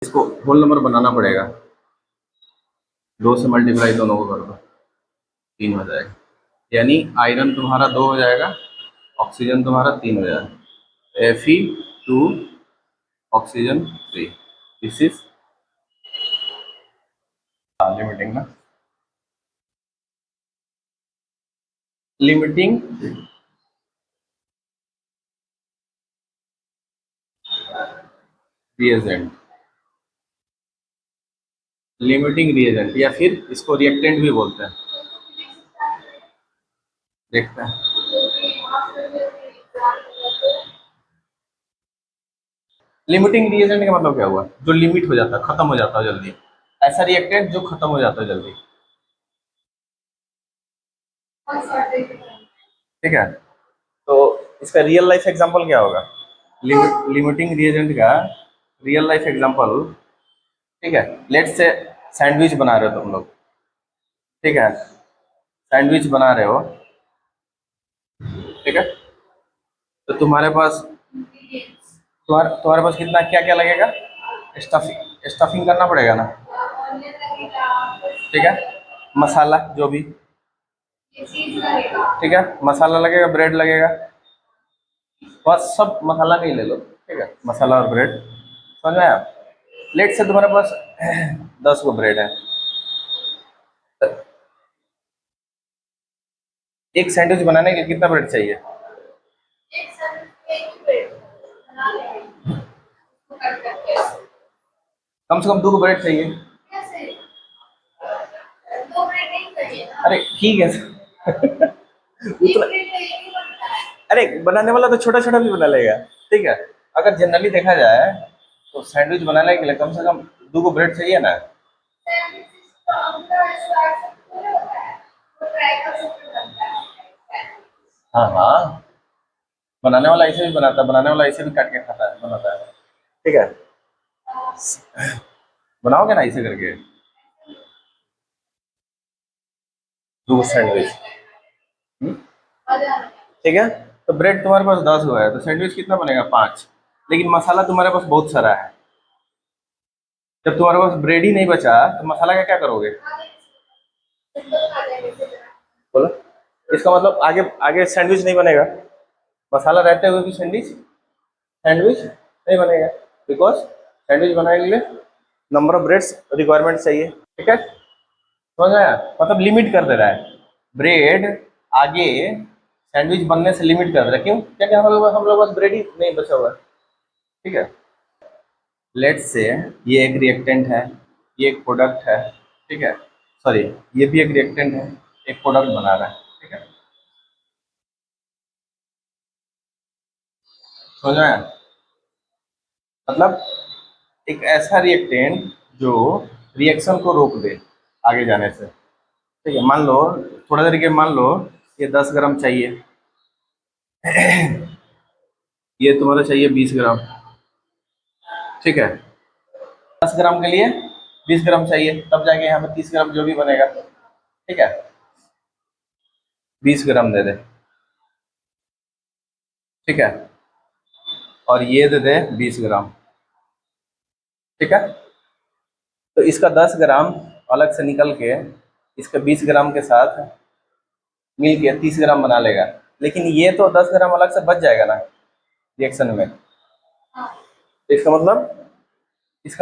इसको whole number बनाना पड़ेगा, 2 से मल्टीप्लाई दोनों को कर दो, 3 हो जाएगा। यानी आयरन तुम्हारा 2 हो जाएगा, ऑक्सीजन तुम्हारा 3 हो जाएगा। Fe2 oxygen 3। This is limiting ना, लिमिटिंग रिएजेंट, लिमिटिंग रिएजेंट या फिर इसको रिएक्टेंट भी बोलते हैं। देखते हैं, लिमिटिंग रिएजेंट का मतलब क्या हुआ? जो लिमिट हो जाता है, खत्म हो जाता है जल्दी। ऐसा रिएक्टेंट जो खत्म हो जाता है जल्दी। ठीक है, तो इसका रियल लाइफ एग्जांपल क्या होगा? लिमिटिंग रिएजेंट का रियल लाइफ एग्जांपल, ठीक है, लेट्स से सैंडविच बना रहे हो तुम लोग, ठीक है, सैंडविच बना रहे हो, ठीक है, तो तुम्हारे पास कितना क्या क्या लगेगा? स्टफिंग करना पड़ेगा ना, ठीक है, मसाला जो भी, ठीक है, मसाला लगेगा, ब्रेड लगेगा, बस सब मसाला नहीं ले लो, ठीक है, मसाला और ब्रेड, समझ में आया? लेट से तुम्हारे पास 10 गो ब्रेड है, तो एक सैंडविच बनाने के लिए कितना ब्रेड चाहिए? कम से कम 2 गो ब्रेड चाहिए। अरे ठीक है उतना, अरे बनाने वाला तो छोटा छोटा भी बना लेगा, ठीक है। अगर जनरली देखा जाए तो सैंडविच बनाने के लिए कम से कम 2 गो ब्रेड चाहिए ना। हाँ हाँ, बनाने वाला ऐसे भी बनाता है, बनाने वाला ऐसे भी काट के खाता है, बनाता है, ठीक है। बनाओगे ना ऐसे करके 2 सैंडविच, ठीक है। तो ब्रेड तुम्हारे पास 10 गो है, तो सैंडविच कितना बनेगा? 5। लेकिन मसाला तुम्हारे पास बहुत सारा है। जब तुम्हारे पास ब्रेड ही नहीं बचा तो मसाला का क्या करोगे? बोलो, इसका मतलब आगे आगे सैंडविच नहीं बनेगा, मसाला रहते हुए भी सैंडविच सैंडविच नहीं बनेगा, बिकॉज सैंडविच बनाने के लिए नंबर ऑफ ब्रेड्स रिक्वायरमेंट चाहिए, ठीक है, समझ आया? मतलब लिमिट कर दे रहा है ब्रेड, आगे सैंडविच बनने से लिमिट कर दे रहा है। क्यों? क्या हम लोग बस ब्रेड ही नहीं बचा हुआ है, ठीक है। लेट्स से ये एक रिएक्टेंट है, ये एक प्रोडक्ट है, ठीक है, सॉरी, ये भी एक रिएक्टेंट है, एक प्रोडक्ट बना रहा है, ठीक है, समझ में आया? मतलब एक ऐसा रिएक्टेंट जो रिएक्शन को रोक दे आगे जाने से, ठीक है। मान लो, थोड़ा देर के मान लो ये 10 ग्राम चाहिए, ये तुम्हारा चाहिए 20 ग्राम, ठीक है, 10 ग्राम के लिए 20 ग्राम चाहिए, तब जाके यहाँ पे 30 ग्राम जो भी बनेगा, ठीक है, 20 ग्राम दे दे, ठीक है, और ये दे दे 20 ग्राम, ठीक है। तो इसका 10 ग्राम अलग से निकल के इसका 20 ग्राम के साथ मिल के 30 ग्राम बना लेगा, लेकिन ये तो 10 ग्राम अलग से बच जाएगा ना रिएक्शन में। तो इसका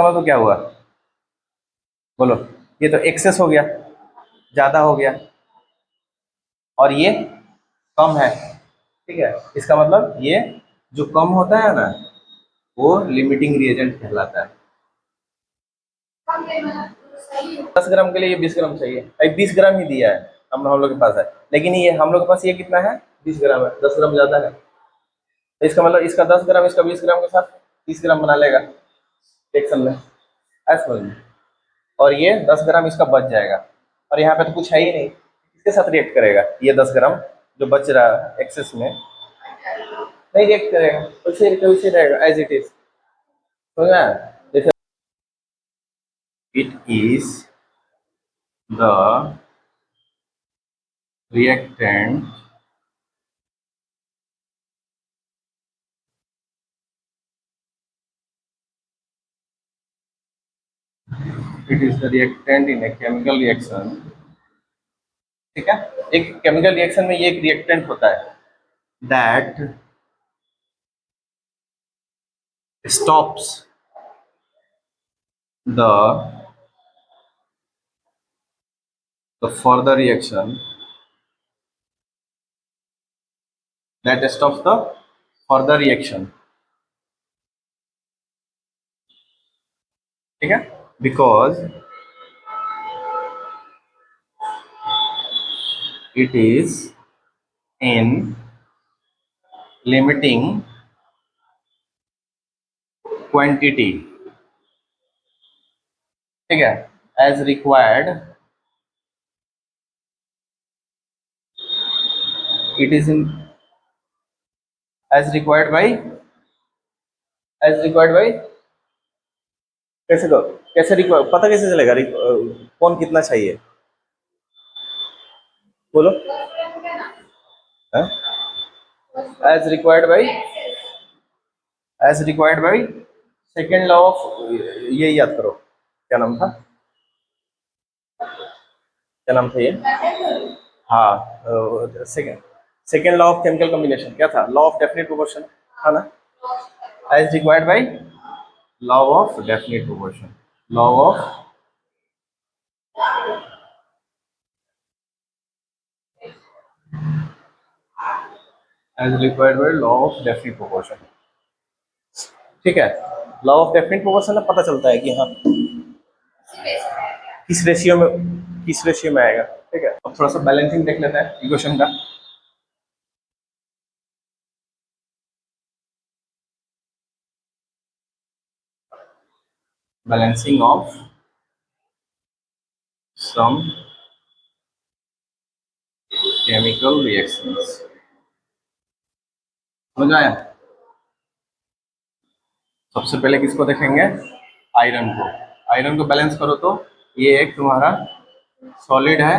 मतलब क्या हुआ? बोलो, ये तो एक्सेस हो गया, ज़्यादा हो गया, और ये कम है, ठीक है। इसका मतलब ये जो कम होता है ना, वो लिमिटिंग रिएजेंट कहलाता है। 10 ग्राम के लिए ये 20 ग्राम चाहिए, अभी 20 ग्राम ही दिया है, हम लोग के पास है, लेकिन ये हम लोग के पास ये कितना है? 20 ग्राम है, 10 ग्राम ज़्यादा है, तो इसका मतलब इसका 10 ग्राम इसका 20 ग्राम के साथ 30 ग्राम बना लेगा रिएक्शन में, ऐसा समझ में। और ये 10 ग्राम इसका बच जाएगा, और यहाँ पे तो कुछ है ही नहीं, इसके साथ रिएक्ट करेगा, ये 10 ग्राम जो बच रहा है एक्सेस में नहीं रिएक्ट करेगा, वैसे रहेगा एज इट इज, समझ में? जैसे it is the reactant it is the reactant in a chemical reaction. ठीक है, एक केमिकल रिएक्शन में ये एक रिएक्टेंट होता है that stops the further reaction, that stops the further reaction. ठीक है, because it is in limiting quantity. ठीक है, as required, it is in as required by as required by कैसे को कैसे रिक्वायर पता कैसे चलेगा कौन कितना चाहिए बोलो। As required by second law of, ये याद करो क्या नाम था, क्या नाम था ये, हाँ second second law of chemical combination क्या था, लॉ ऑफ डेफिनेट प्रोपोर्शन था ना, as required by law of definite proportion, law of as required by law of definite proportion. ठीक है, लॉ ऑफ डेफिनेट प्रोपोर्शन में पता चलता है कि हाँ किस रेशियो में आएगा। ठीक है, अब थोड़ा सा बैलेंसिंग देख लेते हैं इक्वेशन का। Balancing of some chemical reactions, समझ आया। सबसे पहले किसको देखेंगे, आयरन को। आयरन को बैलेंस करो तो ये एक तुम्हारा सॉलिड है,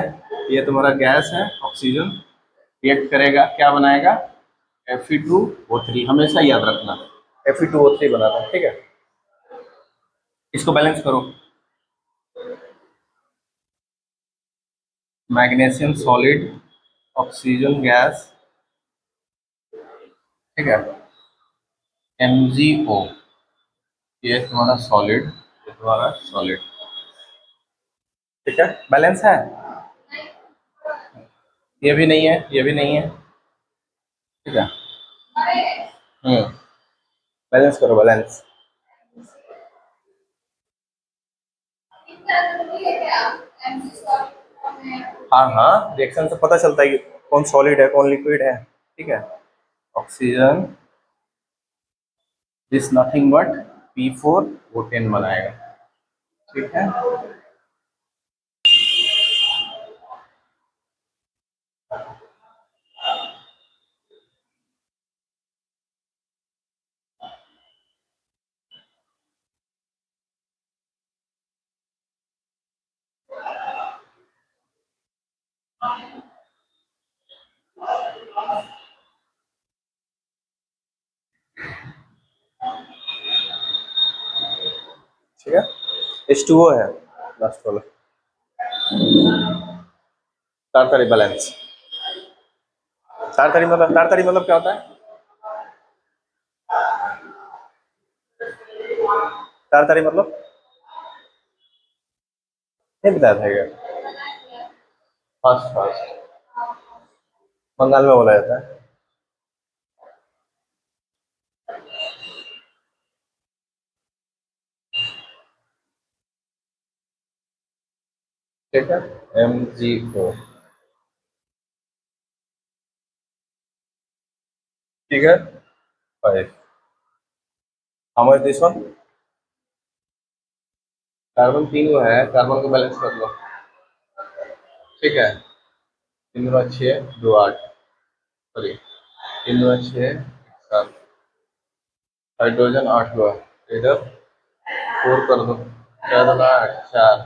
ये तुम्हारा गैस है ऑक्सीजन, रिएक्ट करेगा क्या बनाएगा, Fe2O3, हमेशा याद रखना Fe2O3 बनाता है। ठीक है, इसको बैलेंस करो, मैग्नीशियम सॉलिड, ऑक्सीजन गैस, ठीक है, MgO, ये तुम्हारा सॉलिड, ये तुम्हारा सॉलिड। ठीक है, बैलेंस है, ये भी नहीं है, ये भी नहीं है। ठीक है, बैलेंस करो, बैलेंस। हाँ हाँ, रिएक्शन से पता चलता है कि कौन सॉलिड है कौन लिक्विड है। ठीक है, oxygen is nothing but P4O10 बनाएगा। ठीक है, ठीक है, H2O है लास्ट वाला, तारतारी बैलेंस। तारतारी मतलब क्या होता है, तारतारी मतलब नहीं बताया था क्या, फास्ट फास्ट बंगाल में बोला जाता है। ठीक है, MgO। ठीक है, 5, how much this one, carbon 3 वो है, कार्बन को बैलेंस कर लो। ठीक है, 3 दूना 6, 2 8, सॉरी 3 दूना 6 7, हाइड्रोजन 8 हुआ, इधर 4 कर दो, 4 दूना 8, 4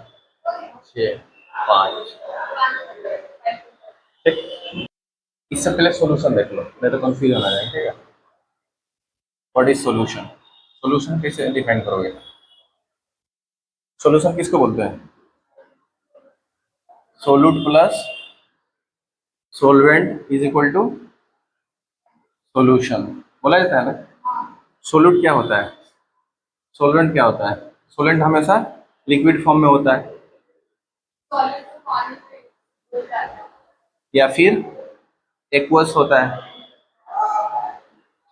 6 5। ठीक, इससे पहले सॉल्यूशन देख लो, नहीं तो कंफ्यूजन आ जाएगा। ठीक है, व्हाट इज सॉल्यूशन, सॉल्यूशन कैसे डिफाइन करोगे, सॉल्यूशन किसको बोलते हैं? Solute plus solvent is equal to solution बोला जाता है ना। सोल्यूट क्या होता है, सोलवेंट क्या होता है? सोलेंट हमेशा लिक्विड फॉर्म में होता है या फिर एक्वस होता है,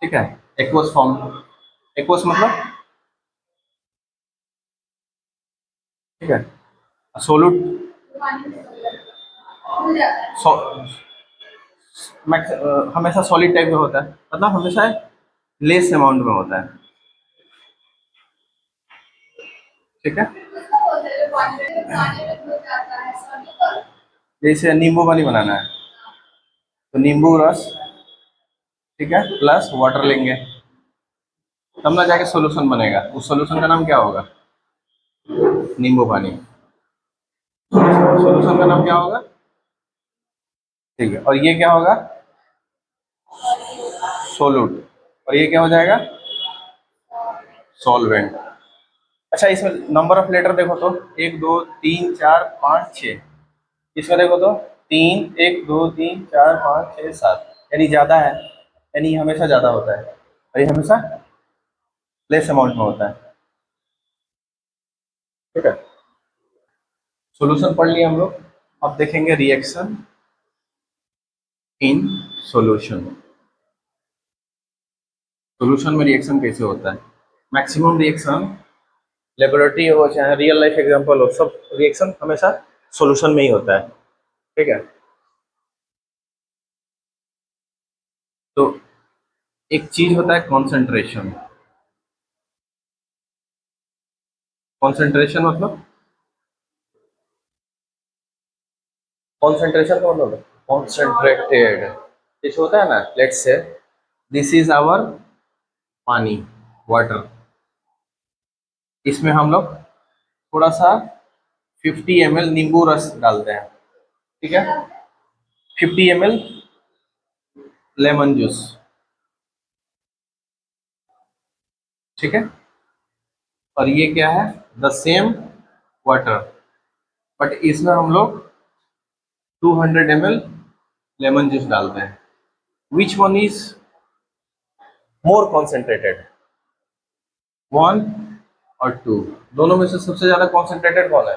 ठीक है, एक्वस फॉर्म। एक्वस मतलब, ठीक है, सोलूट सो, हमेशा सॉलिड टाइप में होता है, मतलब हमेशा लेस अमाउंट में होता है, ठीक है। जैसे नींबू पानी बनाना है तो नींबू रस, ठीक है, प्लस वाटर लेंगे तब ना जाके सॉल्यूशन बनेगा। उस सॉल्यूशन का नाम क्या होगा? नींबू पानी। सॉल्यूशन का नाम क्या होगा? ठीक है, और ये क्या होगा? सोलूट। और ये क्या हो जाएगा? सॉल्वेंट। अच्छा, इसमें नंबर ऑफ लेटर देखो तो 1 2 3 4 5 6, इसमें देखो तो 3 1 2 3 4 5 6 7, यानी ज़्यादा है, यानी ये हमेशा ज़्यादा होता है और ये हमेशा लेस अमाउंट में होता है, ठीक है। सॉल्यूशन पढ़ लिया हम लोग, अब देखेंगे रिएक्शन इन सॉल्यूशन। सॉल्यूशन में रिएक्शन कैसे होता है? मैक्सिमम रिएक्शन, लेबोरेटरी हो चाहे रियल लाइफ एग्जांपल हो, सब रिएक्शन हमेशा सॉल्यूशन में ही होता है, ठीक है। तो एक चीज होता है कॉन्सेंट्रेशन। कॉन्सेंट्रेशन मतलब, कॉन्सेंट्रेशन का मतलब कॉन्सेंट्रेटेड, जैसे होता है ना, let's say this is our pani, water, इसमें हम लोग थोड़ा सा 50 ml नींबू रस डालते हैं, ठीक है, 50 ml लेमन जूस, ठीक है, और ये क्या है? द सेम वाटर, बट इसमें हम लोग 200 ml लेमन जूस डालते हैं। Which one is more concentrated, one और टू, दोनों में से सबसे ज्यादा कॉन्सेंट्रेटेड कौन है?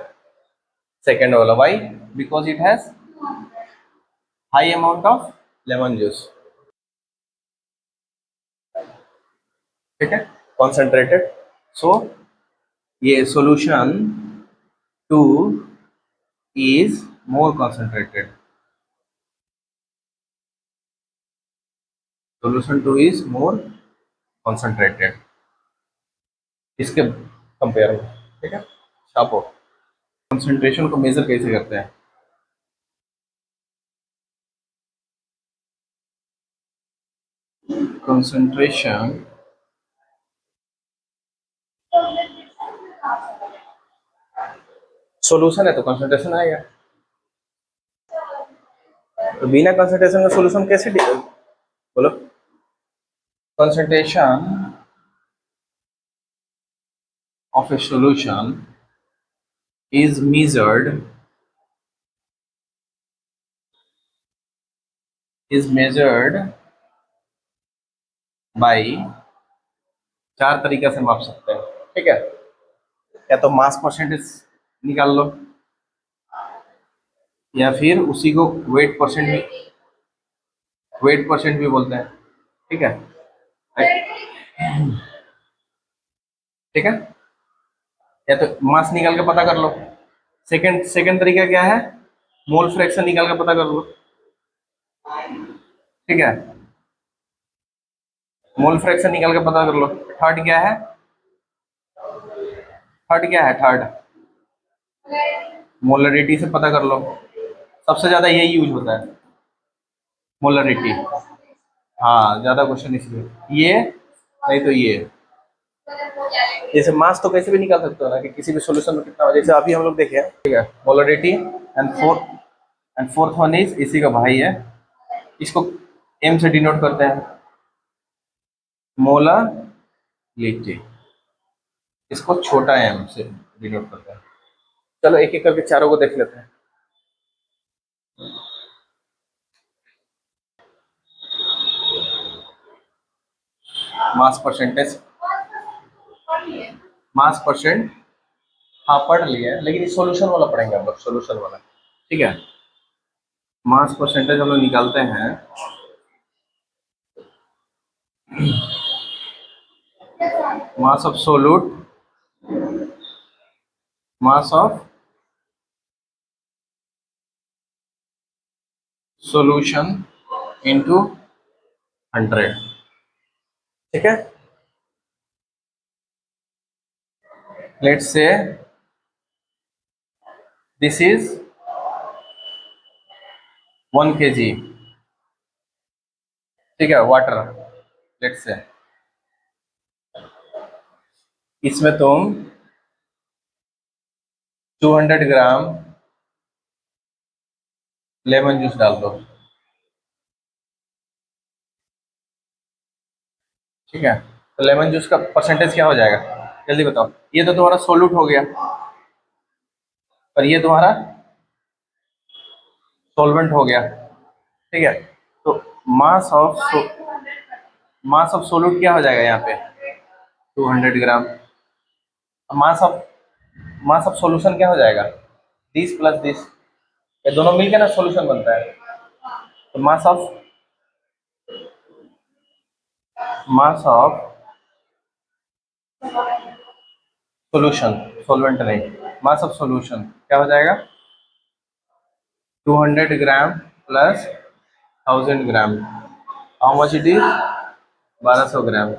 सेकेंड वाला। Why? Because it has high amount of lemon juice, ठीक है, कॉन्सेंट्रेटेड। सो ये solution two is more concentrated, solution two is more concentrated इसके कंपेयर में, ठीक है। छापो, कॉन्सेंट्रेशन को मेजर कैसे करते हैं? कंसंट्रेशन, सॉल्यूशन है तो कंसंट्रेशन आएगा, तो बिना कंसंट्रेशन का सॉल्यूशन कैसे बोलो? concentration of a solution is measured by, चार तरीका से माप सकते हैं, ठीक है। या तो मास परसेंटेज निकाल लो, या फिर उसी को वेट परसेंट भी बोलते हैं, ठीक है, ठीक है। या तो मास निकाल के पता कर लो। सेकंड तरीका क्या है? मोल फ्रैक्शन निकाल के पता कर लो, ठीक है, मोल फ्रैक्शन निकाल के पता कर लो। थर्ड क्या है? थर्ड मोलरिटी से पता कर लो, सबसे ज्यादा यही यूज होता है, मोलरिटी। हाँ, ज्यादा क्वेश्चन इसलिए ये, नहीं तो ये। जैसे मास तो कैसे भी निकाल सकते हो ना, कि किसी भी सॉल्यूशन में कितना हो, जैसे अभी हम लोग देखे, ठीक है, molarity. And fourth one is इसी का भाई है, इसको एम से डिनोट करते हैं, मोलरिटी, इसको छोटा एम से डिनोट करते हैं। चलो एक एक करके चारों को देख लेते हैं। मास परसेंटेज, मास परसेंट, हाँ पढ़ लिया है, लेकिन ये सॉल्यूशन वाला पढ़ेंगे हम लोग, सॉल्यूशन वाला। ठीक है, मास परसेंटेज हम लोग निकालते हैं। मास of सोलूट, mass of solution into 100। ठीक है, let's say this is 1 kg। ठीक है, वाटर, लेट्स से इसमें तुम 200 ग्राम लेमन जूस डाल दो। ठीक है, तो लेमन जूस का परसेंटेज क्या हो जाएगा, जल्दी बताओ। ये तो तुम्हारा सोलूट हो गया, और ये तुम्हारा सॉल्वेंट हो गया। ठीक है, तो मास ऑफ मास ऑफ सोलूट क्या हो जाएगा यहाँ पे, 200 ग्राम। मास ऑफ सॉल्यूशन क्या हो जाएगा, 20 + 20, ये दोनों मिलकर ना सॉल्यूशन बनता है। तो मास ऑफ सॉल्यूशन, सॉल्वेंट नहीं, मास ऑफ सॉल्यूशन क्या हो जाएगा, 200 gram plus 1000 gram, how much it is, 1200 gram.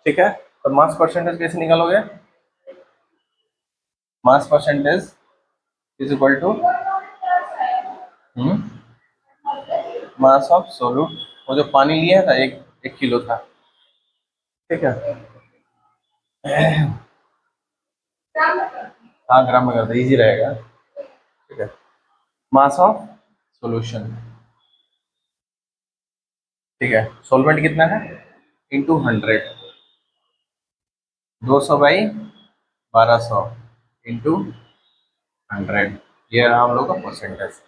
ठीक है, तो मास परसेंटेज कैसे निकालोगे, mass percentage is equal to mass of solute, वो जो पानी लिया था 1 किलो था। ठीक है, हाँ ग्राम में करते इजी रहेगा। ठीक है, मास ऑफ सॉल्यूशन। ठीक है, सॉल्वेंट कितना है, इंटू 100, 200/1200 इंटू 100, ये रहा हम लोग का परसेंटेज।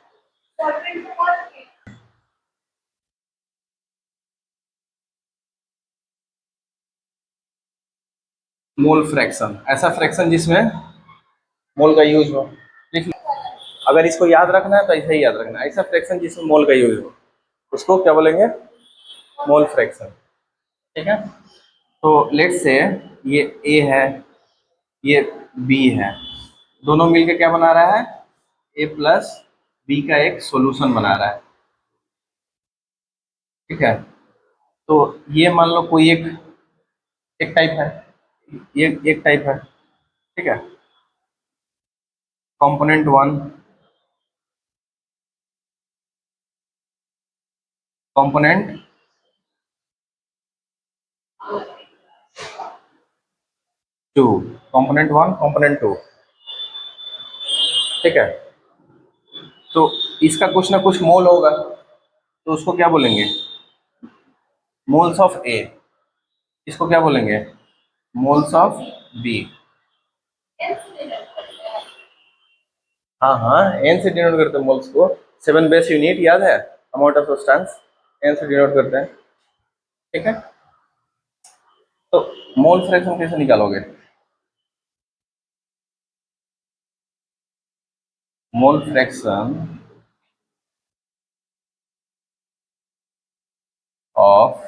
मोल फ्रैक्शन, ऐसा फ्रैक्शन जिसमें मोल का यूज हो। लिख लो। अगर इसको याद रखना है तो ऐसे ही याद रखना है, ऐसा फ्रैक्शन जिसमें मोल का यूज हो उसको क्या बोलेंगे, मोल फ्रैक्शन। ठीक है, तो लेट्स से ये ए है, ये बी है, दोनों मिलकर क्या बना रहा है, ए प्लस बी का एक सॉल्यूशन बना रहा है। ठीक है, तो ये मान लो कोई एक एक टाइप है, ये एक टाइप है। ठीक है, कंपोनेंट 1, कंपोनेंट 2, कंपोनेंट 1, कंपोनेंट 2। ठीक है, तो इसका कुछ ना कुछ मोल होगा, तो उसको क्या बोलेंगे, मोल्स ऑफ ए। इसको क्या बोलेंगे, मोल्स ऑफ बी। हाँ हाँ, एन से डिनोट करते हैं मोल्स को, 7 बेस यूनिट याद है, अमाउंट ऑफ सब्सटेंस, एन से डिनोट करते हैं। ठीक है, तो मोल फ्रैक्शन कैसे निकालोगे, मोल फ्रैक्शन ऑफ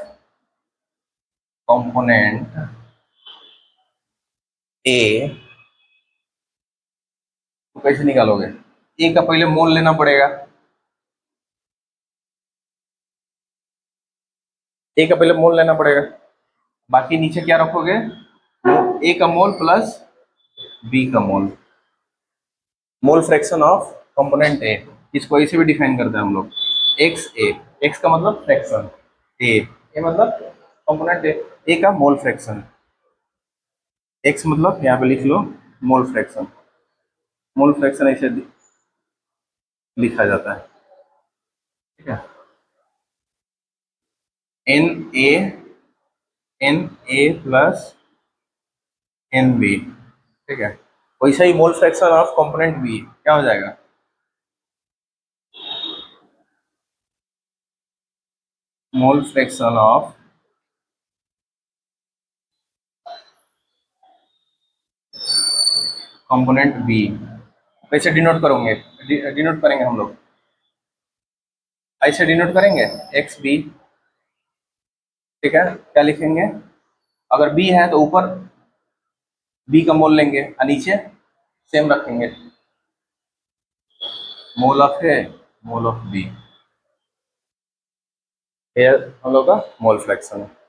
कंपोनेंट ए, तो कैसे निकालोगे, ए का पहले मोल लेना पड़ेगा, ए का पहले मोल लेना पड़ेगा, बाकी नीचे क्या रखोगे, ए का मोल प्लस बी का mole, mole fraction of component A. इसको ऐसे भी डिफाइन करते हैं हम लोग, एक्स ए, एक्स का मतलब फ्रैक्शन, ए मतलब कंपोनेंट ए का मोल फ्रैक्शन, एक्स मतलब यहाँ पे लिख लो मोल फ्रैक्शन, मोल फ्रैक्शन ऐसे लिखा जाता है। ठीक है, N A, N A plus N B. ठीक है, वैसा ही mole fraction of component B क्या हो जाएगा, mole fraction of component B कैसे डिनोट करेंगे, डिनोट करेंगे हम लोग, ऐसे डिनोट करेंगे एक्स बी। ठीक है, क्या लिखेंगे, अगर बी है तो ऊपर बी का मोल लेंगे और नीचे सेम रखेंगे, mole of A, mole of B, ये हम लोग का मोल फ्रैक्शन है।